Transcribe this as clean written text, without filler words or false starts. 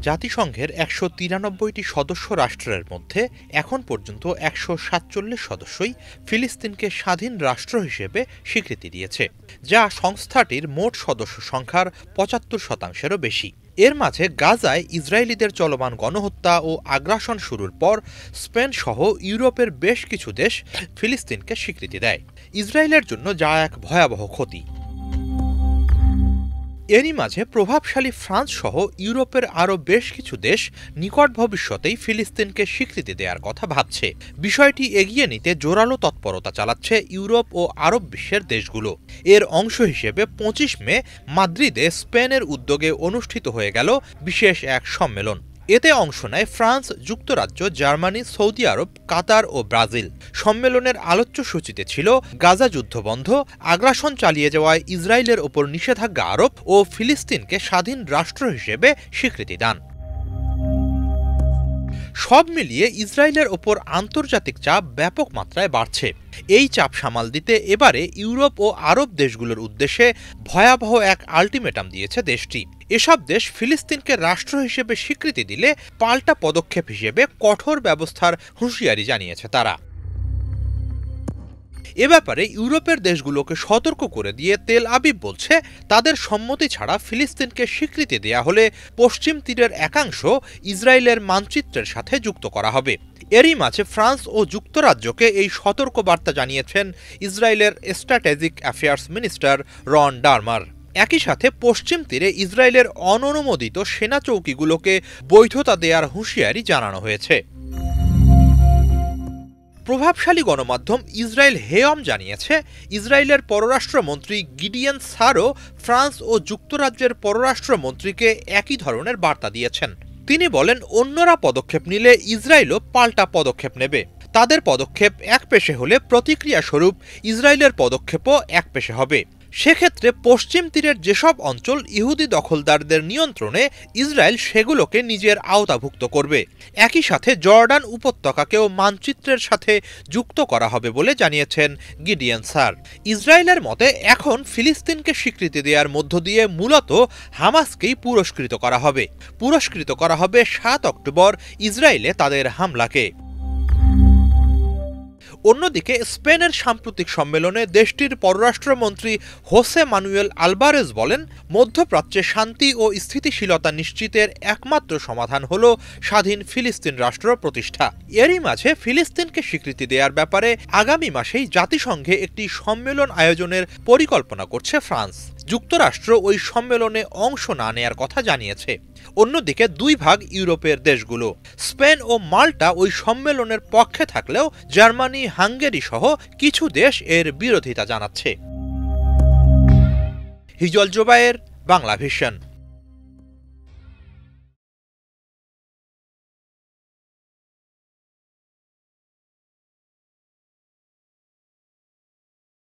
জাতিসংঘের ১৯৩টি সদস্য রাষ্ট্রের মধ্যে এখন পর্যন্ত ১৪৭ সদস্যই ফিলিস্তিনকে স্বাধীন রাষ্ট্র হিসেবে স্বীকৃতি দিয়েছে, যা সংস্থাটির মোট সদস্য সংখ্যার ৭৫%-এরও বেশি। এর মাঝে গাজায় ইসরায়েলিদের চলমান গণহত্যা ও আগ্রাসন শুরুর পর স্পেন সহ ইউরোপের বেশ কিছু দেশ ফিলিস্তিনকে স্বীকৃতি দেয়। ইসরায়েলের জন্য যা এক ভয়াবহ ক্ষতি। এরই মাঝে প্রভাবশালী ফ্রান্স সহ ইউরোপের আরও বেশ কিছু দেশ নিকট ভবিষ্যতেই ফিলিস্তিনকে স্বীকৃতি দেওয়ার কথা ভাবছে। বিষয়টি এগিয়ে নিতে জোরালো তৎপরতা চালাচ্ছে ইউরোপ ও আরব বিশ্বের দেশগুলো। এর অংশ হিসেবে ২৫ মে মাদ্রিদে স্পেনের উদ্যোগে অনুষ্ঠিত হয়ে গেল বিশেষ এক সম্মেলন। এতে অংশ নেয় ফ্রান্স, যুক্তরাজ্য, জার্মানি, সৌদি আরব, কাতার ও ব্রাজিল। সম্মেলনের আলোচ্য সূচিতে ছিল গাজা যুদ্ধবন্ধ, আগ্রাসন চালিয়ে যাওয়ায় ইসরায়েলের ওপর নিষেধাজ্ঞা আরোপ ও ফিলিস্তিনকে স্বাধীন রাষ্ট্র হিসেবে স্বীকৃতি দান। সব মিলিয়ে ইসরায়েলের ওপর আন্তর্জাতিক চাপ ব্যাপক মাত্রায় বাড়ছে। এই চাপ সামাল দিতে এবারে ইউরোপ ও আরব দেশগুলোর উদ্দেশ্যে ভয়াবহ এক আল্টিমেটাম দিয়েছে দেশটি। এসব দেশ ফিলিস্তিনকে রাষ্ট্র হিসেবে স্বীকৃতি দিলে পাল্টা পদক্ষেপ হিসেবে কঠোর ব্যবস্থার হুঁশিয়ারি জানিয়েছে তারা। এ ব্যাপারে ইউরোপের দেশগুলোকে সতর্ক করে দিয়ে তেল আবিব বলছে, তাদের সম্মতি ছাড়া ফিলিস্তিনকে স্বীকৃতি দেয়া হলে পশ্চিম তীরের একাংশ ইসরায়েলের মানচিত্রের সাথে যুক্ত করা হবে। এরই মাঝে ফ্রান্স ও যুক্তরাজ্যকে এই সতর্ক বার্তা জানিয়েছেন ইসরায়েলের স্ট্র্যাটেজিক অ্যাফেয়ার্স মিনিস্টার রন ডারমার। একই সাথে পশ্চিম তীরে ইসরায়েলের অননুমোদিত সেনা চৌকিগুলোকে বৈধতা দেওয়ার হুঁশিয়ারি জানানো হয়েছে। প্রভাবশালী গণমাধ্যম ইসরায়েল হেয়ম জানিয়েছে, ইসরায়েলের পররাষ্ট্রমন্ত্রী গিডিয়ন সারও ফ্রান্স ও যুক্তরাজ্যের পররাষ্ট্রমন্ত্রীকে একই ধরনের বার্তা দিয়েছেন। তিনি বলেন, অন্যরা পদক্ষেপ নিলে ইসরায়েলও পাল্টা পদক্ষেপ নেবে। তাদের পদক্ষেপ একপেশে হলে প্রতিক্রিয়া স্বরূপ ইসরায়েলের পদক্ষেপও একপেশে হবে। সেক্ষেত্রে পশ্চিম তীরের যেসব অঞ্চল ইহুদি দখলদারদের নিয়ন্ত্রণে, ইসরায়েল সেগুলোকে নিজের আওতাভুক্ত করবে। একই সাথে জর্ডান উপত্যকাকেও মানচিত্রের সাথে যুক্ত করা হবে বলে জানিয়েছেন গিডিয়ন সার। ইসরায়েলের মতে এখন ফিলিস্তিনকে স্বীকৃতি দেওয়ার মধ্য দিয়ে মূলত হামাসকেই পুরস্কৃত করা হবে ৭ অক্টোবর ইসরায়েলে তাদের হামলাকে। অন্যদিকে স্পেনের সাম্প্রতিক সম্মেলনে দেশটির পররাষ্ট্রমন্ত্রী হোসে মানুয়েল আলবারেজ বলেন, মধ্যপ্রাচ্যে শান্তি ও স্থিতিশীলতা নিশ্চিতের একমাত্র সমাধান হল স্বাধীন ফিলিস্তিন রাষ্ট্র প্রতিষ্ঠা। এরই মাঝে ফিলিস্তিনকে স্বীকৃতি দেওয়ার ব্যাপারে আগামী মাসেই জাতিসংঘে একটি সম্মেলন আয়োজনের পরিকল্পনা করছে ফ্রান্স। যুক্তরাষ্ট্র ওই সম্মেলনে অংশ না নেয়ার কথা জানিয়েছে। অন্যদিকে দুই ভাগ ইউরোপের দেশগুলো, স্পেন ও মাল্টা ওই সম্মেলনের পক্ষে থাকলেও জার্মানি, হাঙ্গেরি সহ কিছু দেশ এর বিরোধিতা জানাচ্ছে। হিজল জোবায়ের, বাংলা ভিশন।